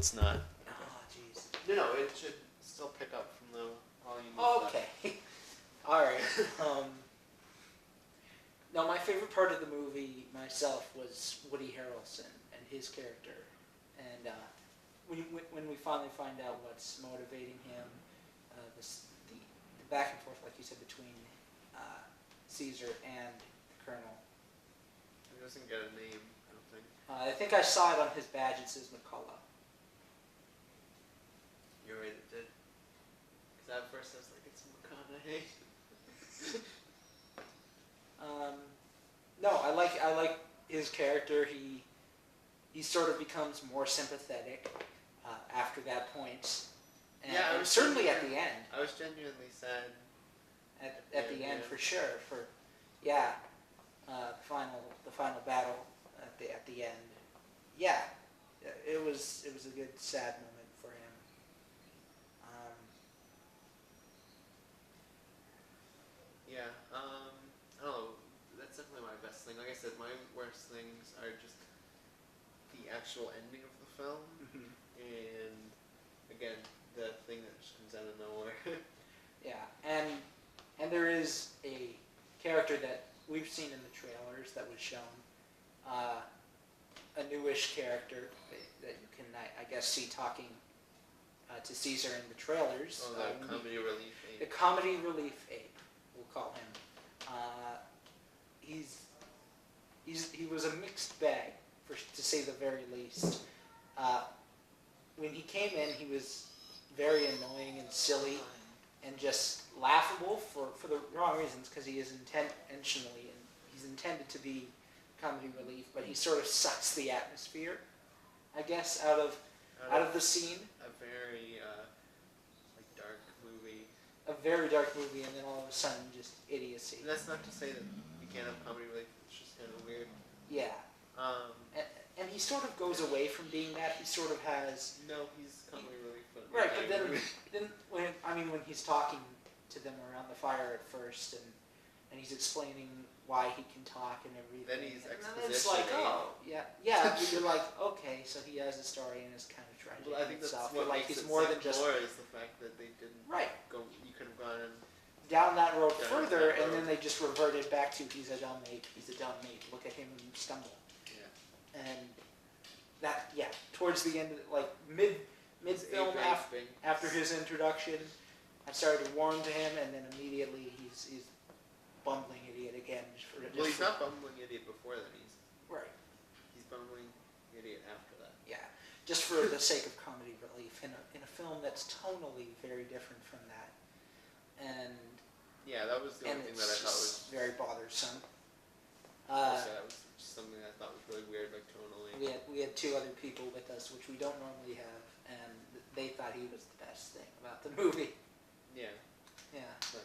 it's not. Oh, jeez. No, it should still pick up from the volume. Okay. All right. No, my favorite part of the movie myself was Woody Harrelson and his character, and when we finally find out what's motivating him, the back and forth, like you said, between Caesar and the Colonel. He doesn't get a name, I don't think. I think I saw it on his badge. It says McCullough. You're right, it did. Because at first I was like, it's McConaughey. No, I like his character. He sort of becomes more sympathetic after that point. And, yeah, and certainly at the end. I was genuinely sad. At the end, for sure. The final battle at the end. Yeah, it was a good sad moment for him. I don't know. That's definitely my best thing. Like I said, my worst things are just the actual ending of the film, and again, the thing that just comes out of nowhere. Yeah, and there is a character that we've seen in the trailers that was shown, a newish character that you can, I guess, see talking to Caesar in the trailers. Oh, the comedy relief ape. The comedy relief ape, we'll call him. He was a mixed bag, to say the very least. When he came in, he was very annoying and silly and just laughable for the wrong reasons, because he is intentionally, and he's intended to be comedy relief, but he sort of sucks the atmosphere, I guess, out of the scene. A very dark movie. A very dark movie, and then all of a sudden, just idiocy. And that's not to say that you can't have comedy relief. It's just kind of weird. Yeah. And he sort of goes away from being that. He sort of has... No, he's comedy relief. But right, but then when he's talking to them around the fire at first, and he's explaining why he can talk and everything. Then he's exposition. And it's like, you're like, okay, so he has a story and is kind of tragic. Well, I think that's himself, what like makes he's it more than just more is the fact that they didn't go. You could have gone down that road further, and then they just reverted back to he's a dumb mate. Look at him stumble. Yeah. And that, towards the end, like mid film after his introduction, I started to warm to him, and then immediately he's bumbling idiot again. He's not bumbling idiot before then. He's bumbling idiot after that. Yeah, just for the sake of comedy relief in a film that's tonally very different from that, and yeah, that was the only thing that I thought was very bothersome. That was something I thought was really weird, like tonally. We had two other people with us, which we don't normally have, and they thought he was the best thing about the movie. Yeah. Yeah. But,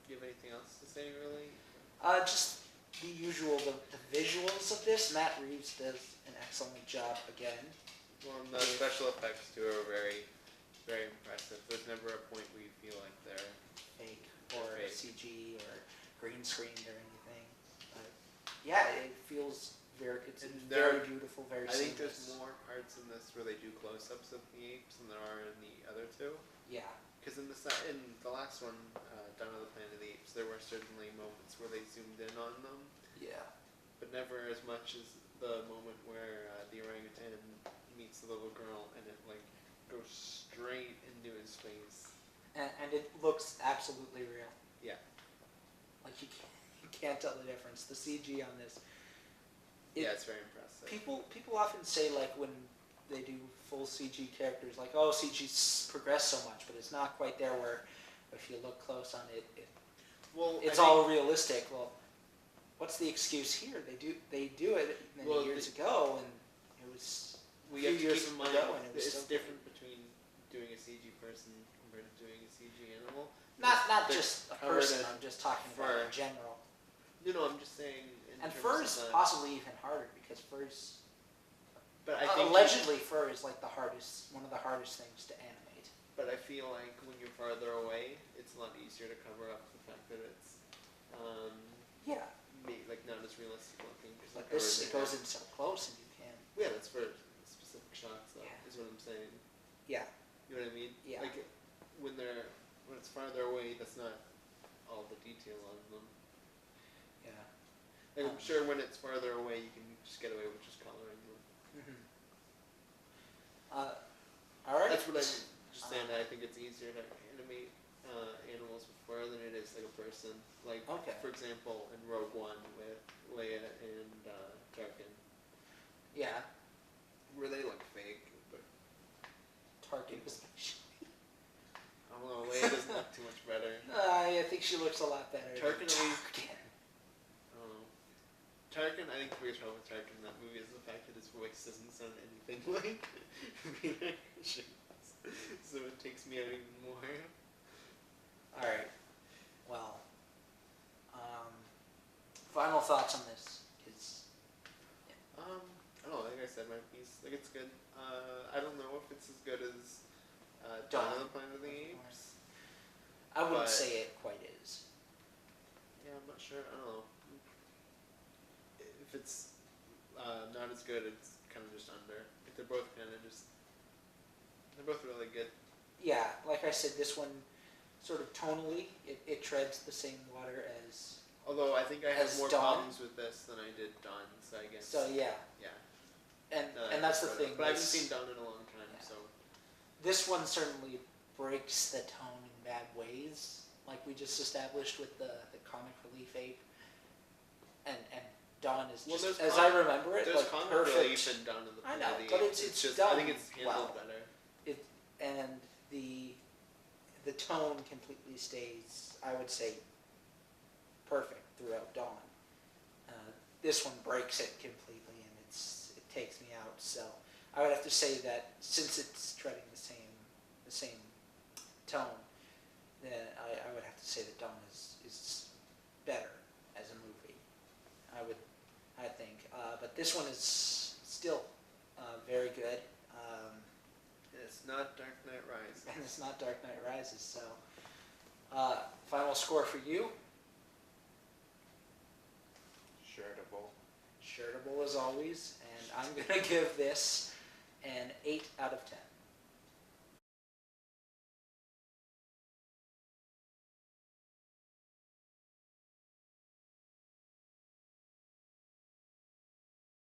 do you have anything else to say, really? Just the usual, the visuals of this. Matt Reeves does an excellent job again. Well, the special effects too are very, very impressive. There's never a point where you feel like they're fake or CG or green screened or anything. But yeah, it feels very beautiful, very seamless. I think there's more parts in this where they do close-ups of the apes than there are in the other two. Yeah. Because in the last one, Dawn of the Planet of the Apes, there were certainly moments where they zoomed in on them. Yeah. But never as much as the moment where the orangutan meets the little girl and it goes straight into his face. And it looks absolutely real. Yeah. Like you can't tell the difference. The CG on this. It's very impressive. People often say when they do full CG characters, CG's progressed so much, but it's not quite there where if you look close on it, it's all realistic. Well, what's the excuse here? They do it many years ago, and it was a few years ago, and it was it's different between doing a CG person compared to doing a CG animal. Not just a person. I'm just talking about in general. No, I'm just saying. And fur is possibly even harder because fur's. But I think allegedly, fur is one of the hardest things to animate. But I feel like when you're farther away, it's a lot easier to cover up the fact that it's, not as realistic looking. Like this, it goes in so close, and you can. yeah, that's for specific shots, though, Yeah. is what I'm saying. Yeah. You know what I mean? Yeah. Like, when it's farther away, that's not all the detail on them. Yeah. Like, I'm sure when it's farther away, you can just get away with just coloring them. Mm-hmm. All right. That's what I'm just saying. I think it's easier to animate animals with fur than it is like a person. Like, Okay. for example, in Rogue One with Leia and Tarkin, Yeah. where they look fake, but Tarkin was. I don't know, Leia doesn't look too much better. I think she looks a lot better. Tarkin, than at least. Tarkin. I don't know. Tarkin, I think the biggest problem with Tarkin in that movie is the fact that his voice doesn't sound anything like Vader. So it takes me out even more. All right. Well, final thoughts on this? I don't know, like I said, my piece, like, it's good. I don't know if it's as good as Dawn Dawn of the Planet of the Apes. I wouldn't But- say it quite is. Yeah, I'm not sure, I don't know. If it's not as good, it's kind of just under. If they're both kind of just, they're both really good. Yeah, like I said, this one sort of tonally, it treads the same water as. Although I think I have As more Dawn? problems with this than I did Dawn, so I guess. So yeah, Yeah. and No, and that's the but- thing. But I haven't this- seen Dawn in a long time, Yeah. so. This one certainly breaks the tone in bad ways, like we just established with the comic relief ape. And Dawn is Well, just, there's as I comic- remember it, There's like comic perfect. relief in Dawn of the I Planet know, of the but Apes. it's just, done I think it's handled well. better. And the tone completely stays, I would say, perfect throughout Dawn. This one breaks it completely, and it takes me out. So I would have to say that since it's treading the same tone, then I would have to say that Dawn is better as a movie. I think, but this one is still very good. And it's not Dark Knight Rises. And it's not Dark Knight Rises, so final score for you? Shirtable as always, and I'm gonna give this an 8 out of 10.